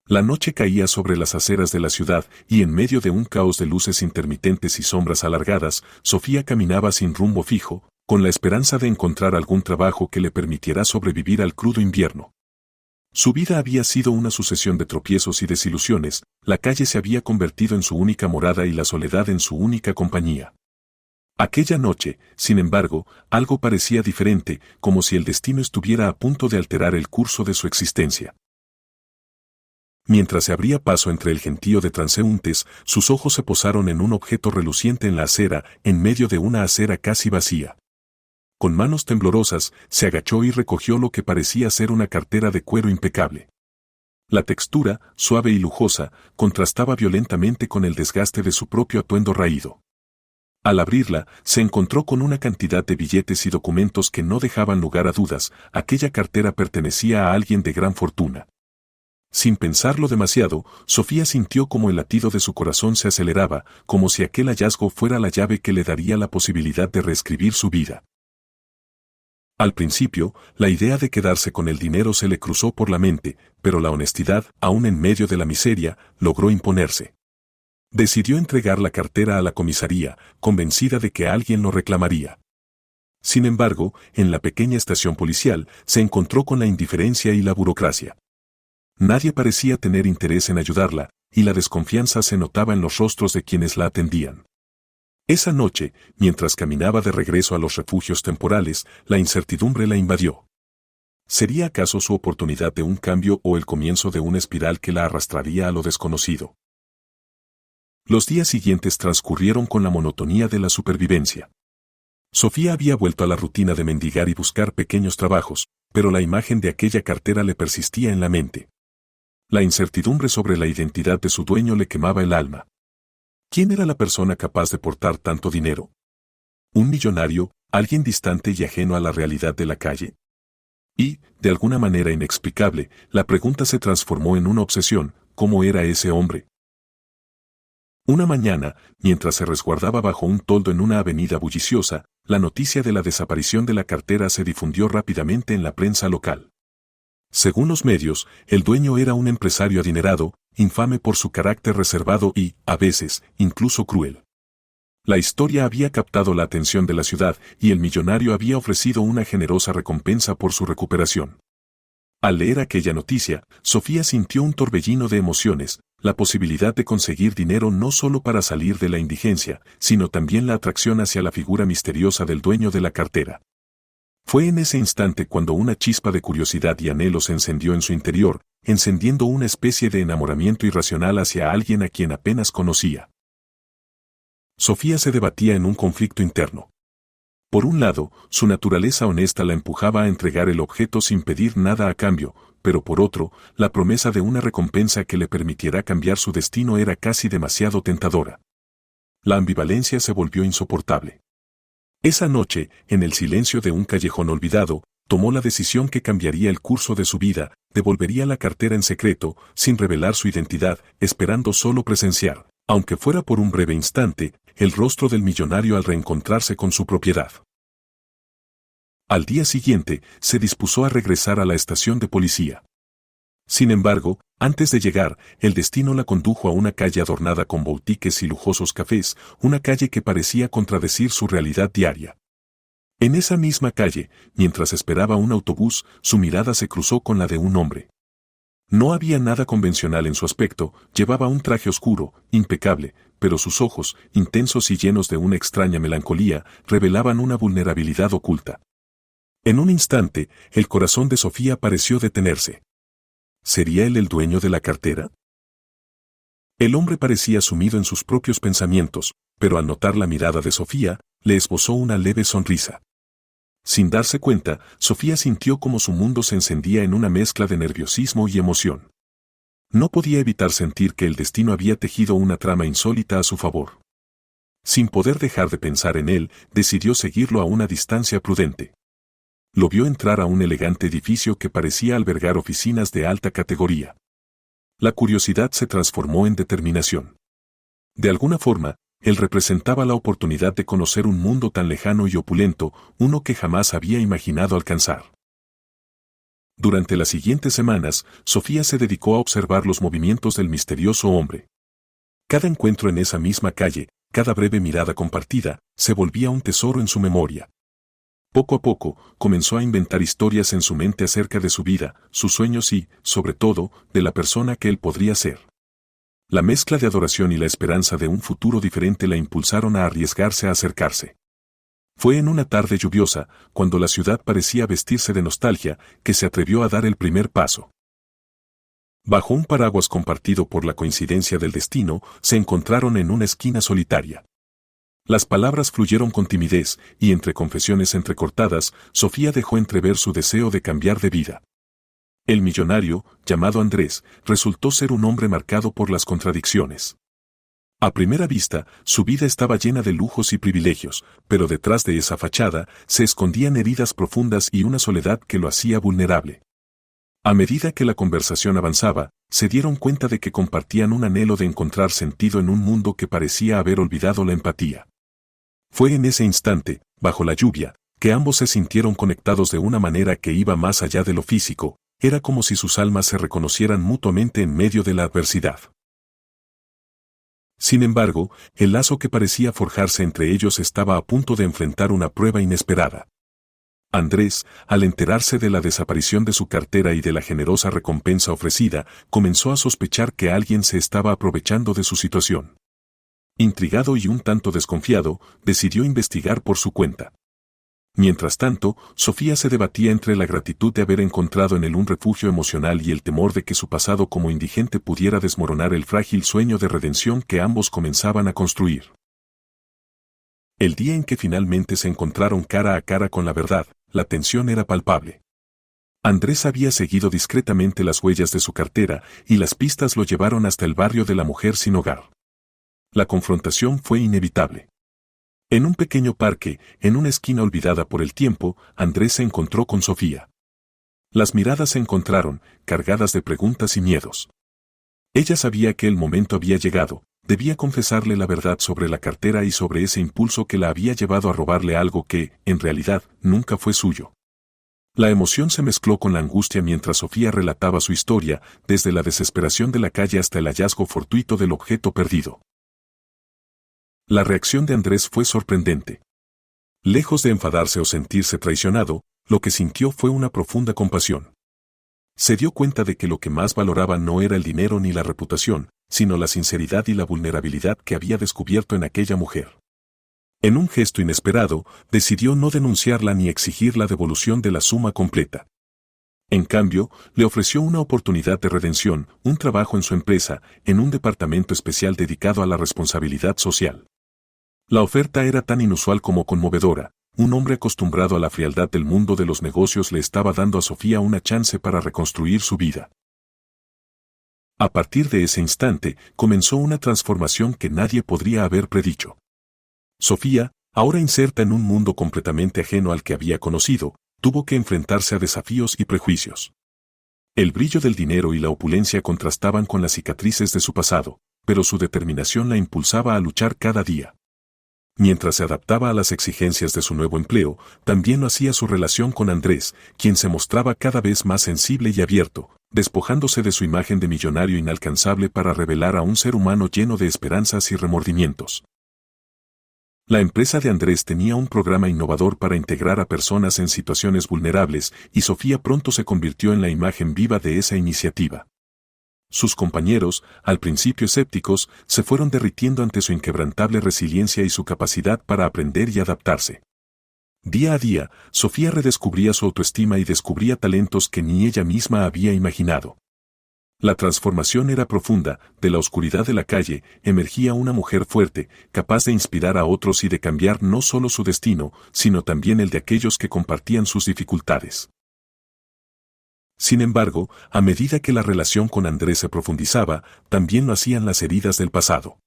La noche caía sobre las aceras de la ciudad y en medio de un caos de luces intermitentes y sombras alargadas, Sofía caminaba sin rumbo fijo, con la esperanza de encontrar algún trabajo que le permitiera sobrevivir al crudo invierno. Su vida había sido una sucesión de tropiezos y desilusiones, la calle se había convertido en su única morada y la soledad en su única compañía. Aquella noche, sin embargo, algo parecía diferente, como si el destino estuviera a punto de alterar el curso de su existencia. Mientras se abría paso entre el gentío de transeúntes, sus ojos se posaron en un objeto reluciente en la acera, en medio de una acera casi vacía. Con manos temblorosas, se agachó y recogió lo que parecía ser una cartera de cuero impecable. La textura, suave y lujosa, contrastaba violentamente con el desgaste de su propio atuendo raído. Al abrirla, se encontró con una cantidad de billetes y documentos que no dejaban lugar a dudas, aquella cartera pertenecía a alguien de gran fortuna. Sin pensarlo demasiado, Sofía sintió como el latido de su corazón se aceleraba, como si aquel hallazgo fuera la llave que le daría la posibilidad de reescribir su vida. Al principio, la idea de quedarse con el dinero se le cruzó por la mente, pero la honestidad, aún en medio de la miseria, logró imponerse. Decidió entregar la cartera a la comisaría, convencida de que alguien lo reclamaría. Sin embargo, en la pequeña estación policial, se encontró con la indiferencia y la burocracia. Nadie parecía tener interés en ayudarla, y la desconfianza se notaba en los rostros de quienes la atendían. Esa noche, mientras caminaba de regreso a los refugios temporales, la incertidumbre la invadió. ¿Sería acaso su oportunidad de un cambio o el comienzo de una espiral que la arrastraría a lo desconocido? Los días siguientes transcurrieron con la monotonía de la supervivencia. Sofía había vuelto a la rutina de mendigar y buscar pequeños trabajos, pero la imagen de aquella cartera le persistía en la mente. La incertidumbre sobre la identidad de su dueño le quemaba el alma. ¿Quién era la persona capaz de portar tanto dinero? ¿Un millonario, alguien distante y ajeno a la realidad de la calle? Y, de alguna manera inexplicable, la pregunta se transformó en una obsesión: ¿cómo era ese hombre? Una mañana, mientras se resguardaba bajo un toldo en una avenida bulliciosa, la noticia de la desaparición de la cartera se difundió rápidamente en la prensa local. Según los medios, el dueño era un empresario adinerado, infame por su carácter reservado y, a veces, incluso cruel. La historia había captado la atención de la ciudad y el millonario había ofrecido una generosa recompensa por su recuperación. Al leer aquella noticia, Sofía sintió un torbellino de emociones, la posibilidad de conseguir dinero no solo para salir de la indigencia, sino también la atracción hacia la figura misteriosa del dueño de la cartera. Fue en ese instante cuando una chispa de curiosidad y anhelo se encendió en su interior, encendiendo una especie de enamoramiento irracional hacia alguien a quien apenas conocía. Sofía se debatía en un conflicto interno. Por un lado, su naturaleza honesta la empujaba a entregar el objeto sin pedir nada a cambio, pero por otro, la promesa de una recompensa que le permitiera cambiar su destino era casi demasiado tentadora. La ambivalencia se volvió insoportable. Esa noche, en el silencio de un callejón olvidado, tomó la decisión que cambiaría el curso de su vida, devolvería la cartera en secreto, sin revelar su identidad, esperando solo presenciar, aunque fuera por un breve instante, el rostro del millonario al reencontrarse con su propiedad. Al día siguiente, se dispuso a regresar a la estación de policía. Sin embargo, antes de llegar, el destino la condujo a una calle adornada con boutiques y lujosos cafés, una calle que parecía contradecir su realidad diaria. En esa misma calle, mientras esperaba un autobús, su mirada se cruzó con la de un hombre. No había nada convencional en su aspecto, llevaba un traje oscuro, impecable, pero sus ojos, intensos y llenos de una extraña melancolía, revelaban una vulnerabilidad oculta. En un instante, el corazón de Sofía pareció detenerse. ¿Sería él el dueño de la cartera? El hombre parecía sumido en sus propios pensamientos, pero al notar la mirada de Sofía, le esbozó una leve sonrisa. Sin darse cuenta, Sofía sintió como su mundo se encendía en una mezcla de nerviosismo y emoción. No podía evitar sentir que el destino había tejido una trama insólita a su favor. Sin poder dejar de pensar en él, decidió seguirlo a una distancia prudente. Lo vio entrar a un elegante edificio que parecía albergar oficinas de alta categoría. La curiosidad se transformó en determinación. De alguna forma, él representaba la oportunidad de conocer un mundo tan lejano y opulento, uno que jamás había imaginado alcanzar. Durante las siguientes semanas, Sofía se dedicó a observar los movimientos del misterioso hombre. Cada encuentro en esa misma calle, cada breve mirada compartida, se volvía un tesoro en su memoria. Poco a poco, comenzó a inventar historias en su mente acerca de su vida, sus sueños y, sobre todo, de la persona que él podría ser. La mezcla de adoración y la esperanza de un futuro diferente la impulsaron a arriesgarse a acercarse. Fue en una tarde lluviosa, cuando la ciudad parecía vestirse de nostalgia, que se atrevió a dar el primer paso. Bajo un paraguas compartido por la coincidencia del destino, se encontraron en una esquina solitaria. Las palabras fluyeron con timidez, y entre confesiones entrecortadas, Sofía dejó entrever su deseo de cambiar de vida. El millonario, llamado Andrés, resultó ser un hombre marcado por las contradicciones. A primera vista, su vida estaba llena de lujos y privilegios, pero detrás de esa fachada se escondían heridas profundas y una soledad que lo hacía vulnerable. A medida que la conversación avanzaba, se dieron cuenta de que compartían un anhelo de encontrar sentido en un mundo que parecía haber olvidado la empatía. Fue en ese instante, bajo la lluvia, que ambos se sintieron conectados de una manera que iba más allá de lo físico. Era como si sus almas se reconocieran mutuamente en medio de la adversidad. Sin embargo, el lazo que parecía forjarse entre ellos estaba a punto de enfrentar una prueba inesperada. Andrés, al enterarse de la desaparición de su cartera y de la generosa recompensa ofrecida, comenzó a sospechar que alguien se estaba aprovechando de su situación. Intrigado y un tanto desconfiado, decidió investigar por su cuenta. Mientras tanto, Sofía se debatía entre la gratitud de haber encontrado en él un refugio emocional y el temor de que su pasado como indigente pudiera desmoronar el frágil sueño de redención que ambos comenzaban a construir. El día en que finalmente se encontraron cara a cara con la verdad, la tensión era palpable. Andrés había seguido discretamente las huellas de su cartera y las pistas lo llevaron hasta el barrio de la mujer sin hogar. La confrontación fue inevitable. En un pequeño parque, en una esquina olvidada por el tiempo, Andrés se encontró con Sofía. Las miradas se encontraron, cargadas de preguntas y miedos. Ella sabía que el momento había llegado, debía confesarle la verdad sobre la cartera y sobre ese impulso que la había llevado a robarle algo que, en realidad, nunca fue suyo. La emoción se mezcló con la angustia mientras Sofía relataba su historia, desde la desesperación de la calle hasta el hallazgo fortuito del objeto perdido. La reacción de Andrés fue sorprendente. Lejos de enfadarse o sentirse traicionado, lo que sintió fue una profunda compasión. Se dio cuenta de que lo que más valoraba no era el dinero ni la reputación, sino la sinceridad y la vulnerabilidad que había descubierto en aquella mujer. En un gesto inesperado, decidió no denunciarla ni exigir la devolución de la suma completa. En cambio, le ofreció una oportunidad de redención, un trabajo en su empresa, en un departamento especial dedicado a la responsabilidad social. La oferta era tan inusual como conmovedora. Un hombre acostumbrado a la frialdad del mundo de los negocios le estaba dando a Sofía una chance para reconstruir su vida. A partir de ese instante, comenzó una transformación que nadie podría haber predicho. Sofía, ahora inserta en un mundo completamente ajeno al que había conocido, tuvo que enfrentarse a desafíos y prejuicios. El brillo del dinero y la opulencia contrastaban con las cicatrices de su pasado, pero su determinación la impulsaba a luchar cada día. Mientras se adaptaba a las exigencias de su nuevo empleo, también lo hacía su relación con Andrés, quien se mostraba cada vez más sensible y abierto, despojándose de su imagen de millonario inalcanzable para revelar a un ser humano lleno de esperanzas y remordimientos. La empresa de Andrés tenía un programa innovador para integrar a personas en situaciones vulnerables, y Sofía pronto se convirtió en la imagen viva de esa iniciativa. Sus compañeros, al principio escépticos, se fueron derritiendo ante su inquebrantable resiliencia y su capacidad para aprender y adaptarse. Día a día, Sofía redescubría su autoestima y descubría talentos que ni ella misma había imaginado. La transformación era profunda. De la oscuridad de la calle, emergía una mujer fuerte, capaz de inspirar a otros y de cambiar no solo su destino, sino también el de aquellos que compartían sus dificultades. Sin embargo, a medida que la relación con Andrés se profundizaba, también lo hacían las heridas del pasado.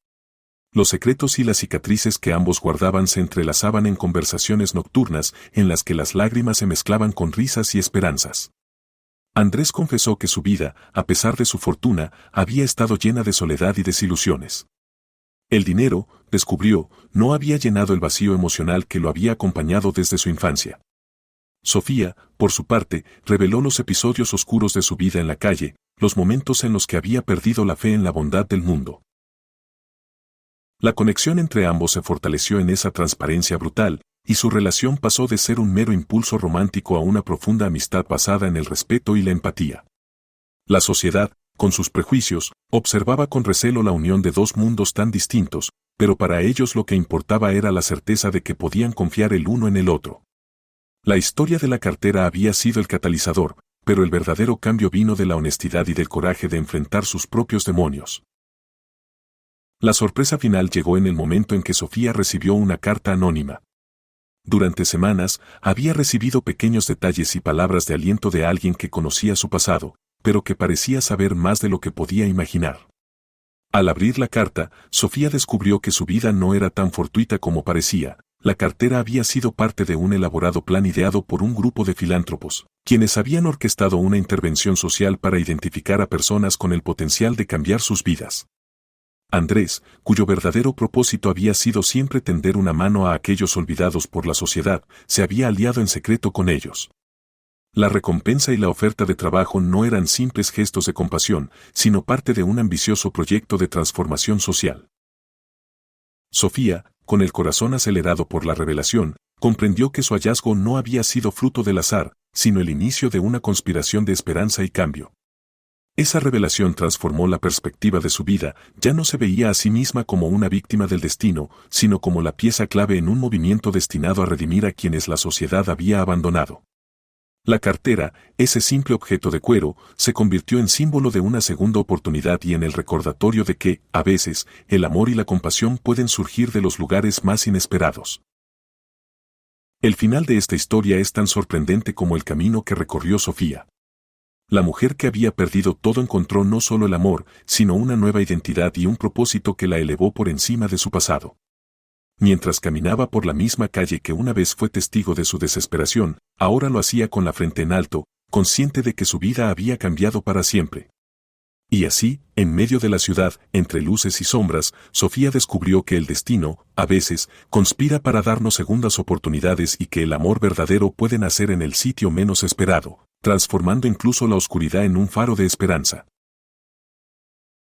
Los secretos y las cicatrices que ambos guardaban se entrelazaban en conversaciones nocturnas en las que las lágrimas se mezclaban con risas y esperanzas. Andrés confesó que su vida, a pesar de su fortuna, había estado llena de soledad y desilusiones. El dinero, descubrió, no había llenado el vacío emocional que lo había acompañado desde su infancia. Sofía, por su parte, reveló los episodios oscuros de su vida en la calle, los momentos en los que había perdido la fe en la bondad del mundo. La conexión entre ambos se fortaleció en esa transparencia brutal, y su relación pasó de ser un mero impulso romántico a una profunda amistad basada en el respeto y la empatía. La sociedad, con sus prejuicios, observaba con recelo la unión de dos mundos tan distintos, pero para ellos lo que importaba era la certeza de que podían confiar el uno en el otro. La historia de la cartera había sido el catalizador, pero el verdadero cambio vino de la honestidad y del coraje de enfrentar sus propios demonios. La sorpresa final llegó en el momento en que Sofía recibió una carta anónima. Durante semanas, había recibido pequeños detalles y palabras de aliento de alguien que conocía su pasado, pero que parecía saber más de lo que podía imaginar. Al abrir la carta, Sofía descubrió que su vida no era tan fortuita como parecía. La cartera había sido parte de un elaborado plan ideado por un grupo de filántropos, quienes habían orquestado una intervención social para identificar a personas con el potencial de cambiar sus vidas. Andrés, cuyo verdadero propósito había sido siempre tender una mano a aquellos olvidados por la sociedad, se había aliado en secreto con ellos. La recompensa y la oferta de trabajo no eran simples gestos de compasión, sino parte de un ambicioso proyecto de transformación social. Sofía, con el corazón acelerado por la revelación, comprendió que su hallazgo no había sido fruto del azar, sino el inicio de una conspiración de esperanza y cambio. Esa revelación transformó la perspectiva de su vida, ya no se veía a sí misma como una víctima del destino, sino como la pieza clave en un movimiento destinado a redimir a quienes la sociedad había abandonado. La cartera, ese simple objeto de cuero, se convirtió en símbolo de una segunda oportunidad y en el recordatorio de que, a veces, el amor y la compasión pueden surgir de los lugares más inesperados. El final de esta historia es tan sorprendente como el camino que recorrió Sofía. La mujer que había perdido todo encontró no solo el amor, sino una nueva identidad y un propósito que la elevó por encima de su pasado. Mientras caminaba por la misma calle que una vez fue testigo de su desesperación, ahora lo hacía con la frente en alto, consciente de que su vida había cambiado para siempre. Y así, en medio de la ciudad, entre luces y sombras, Sofía descubrió que el destino, a veces, conspira para darnos segundas oportunidades y que el amor verdadero puede nacer en el sitio menos esperado, transformando incluso la oscuridad en un faro de esperanza.